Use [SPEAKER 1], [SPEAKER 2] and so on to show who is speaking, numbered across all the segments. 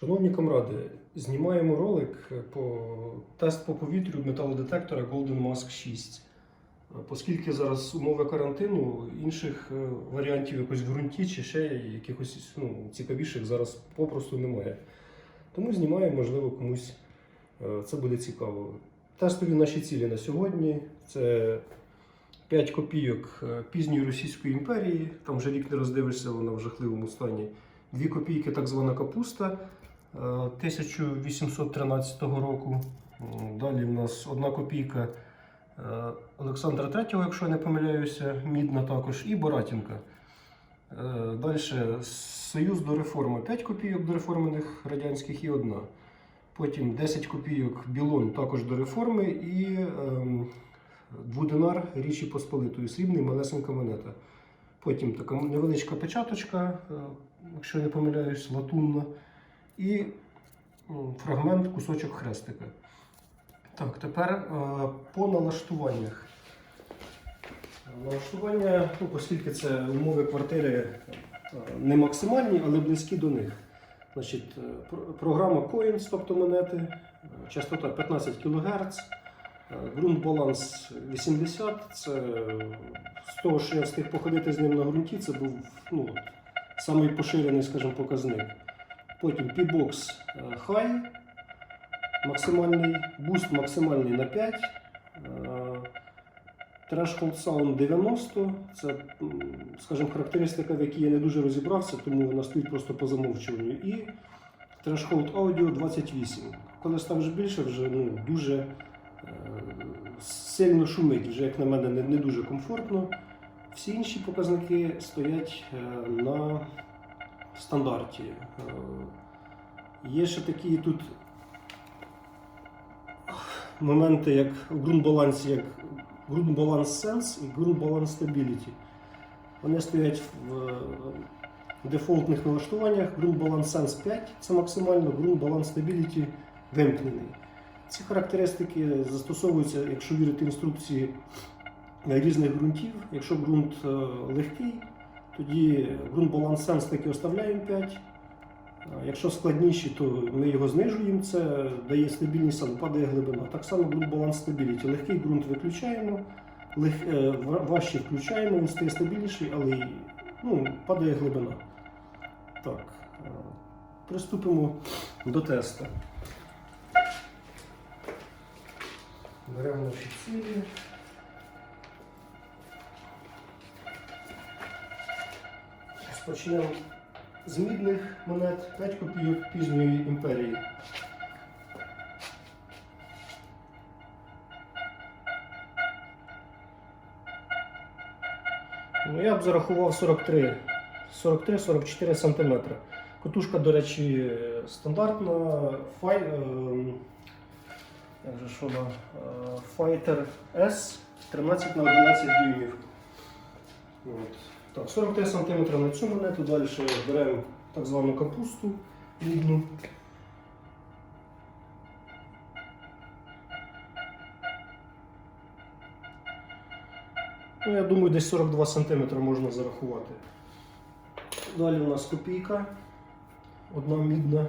[SPEAKER 1] Шановні комради, знімаємо ролик по тест по повітрю металодетектора Golden Mask 6. Оскільки зараз умови карантину, інших варіантів якось в ґрунті чи ще якихось цікавіших зараз попросту немає. Тому знімаємо, можливо, комусь це буде цікаво. Тестові наші цілі на сьогодні це 5 копійок пізньої Російської імперії, там вже рік не роздивишся, вона в жахливому стані. 2 копійки так звана капуста 1813 року. Далі в нас 1 копійка Олександра III, якщо я не помиляюся, мідна також, і Боратінка. Далі Союз до реформи, 5 копійок до реформених радянських і 1. Потім 10 копійок Білон також до реформи і дводинар Річі Посполитої, срібний малесенька монета. Потім така невеличка печаточка, якщо я не помиляюсь, латунна. І фрагмент, кусочок хрестика. Так, тепер по налаштуваннях. Налаштування, оскільки це умови квартири не максимальні, але близькі до них. Значить, програма Coins, тобто монети, частота 15 кГц, ґрунт-баланс 80. Це з того, що я встиг походити з ним на ґрунті, це був самий поширений, скажімо, показник. Потім P-Box High, максимальний, Boost максимальний на 5, Threshold Sound 90, це, скажімо, характеристика, в якій я не дуже розібрався, тому вона стоїть просто по замовчуванню. І Threshold Audio 28. Коли ставиш більше, вже дуже сильно шумить, вже, як на мене, не дуже комфортно. Всі інші показники стоять на стандарті. Є ще такі тут моменти, як в ґрунт-балансі, як ґрунт-баланс Sense і ґрунт-баланс Stability. Вони стоять в дефолтних налаштуваннях. Ґрунт-баланс Sense 5 це максимально, ґрунт-баланс Stability вимкнений. Ці характеристики застосовуються, якщо вірити інструкції різних ґрунтів. Якщо ґрунт легкий, тоді ґрунт-баланс Sense таки оставляємо 5. Якщо складніші, то ми його знижуємо, це дає стабільність, але падає глибина. Так само ґрунт-баланс Stability. Легкий ґрунт виключаємо, важчий включаємо, він стає стабільніший, але падає глибина. Так, приступимо до тесту. Беремо наші цілі. Почнемо з мідних монет, 5 копійок пізньої імперії. Я б зарахував 43-44 см. Котушка, до речі, стандартна, Fighter S 13х11 дюймів. Так, 43 см на цю монету, далі беремо так звану капусту мідну. Я думаю, десь 42 см можна зарахувати. Далі у нас копійка, 1 мідна.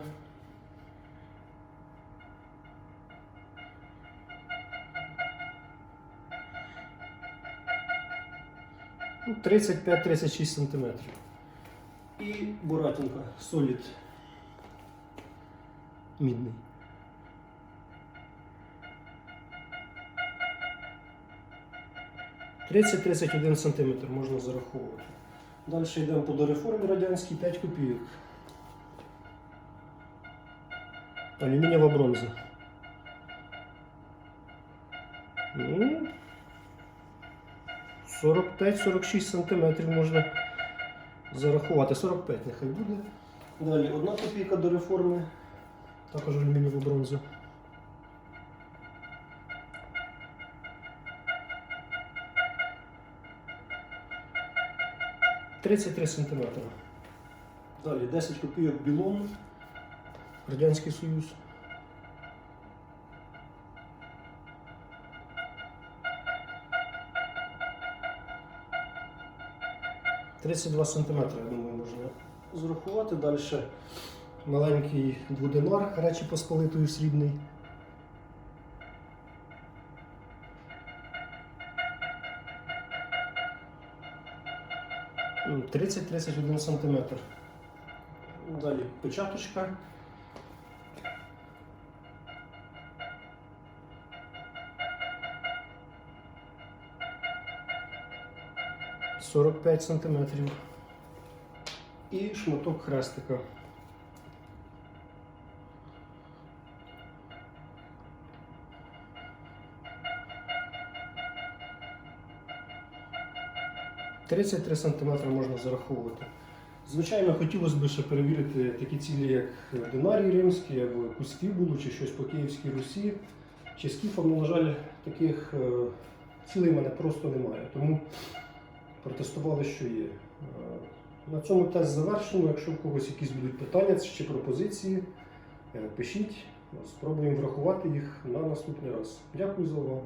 [SPEAKER 1] Ну, 35-36 см. І Боратінка, Solid мідний. – 30-31 см можна зараховувати. Далі йдемо по дореформі радянській, 5 копійок. Алюмінієва бронза. 45-46 см можна зарахувати, 45 нехай буде. Далі 1 копійка до реформи, також алюмінієва бронза. – 33 см. Далі 10 копійок Білон, Радянський Союз. 32 см, я думаю, можна зарахувати. Далі маленький дводинар Речі Посполитої срібний. Ну, 30-31 см. Далі печаточка. – 45 см. І шматок хрестика. – 33 см можна зараховувати. Звичайно, хотілося б ще перевірити такі цілі, як динарій римський, або якусь фібулу, чи щось по Київській Русі, чи скіфам. Ну, на жаль, таких цілей в мене просто немає. Тому протестували, що є. На цьому тест завершено. Якщо у когось якісь будуть питання чи пропозиції, пишіть, спробуємо врахувати їх на наступний раз. Дякую за увагу.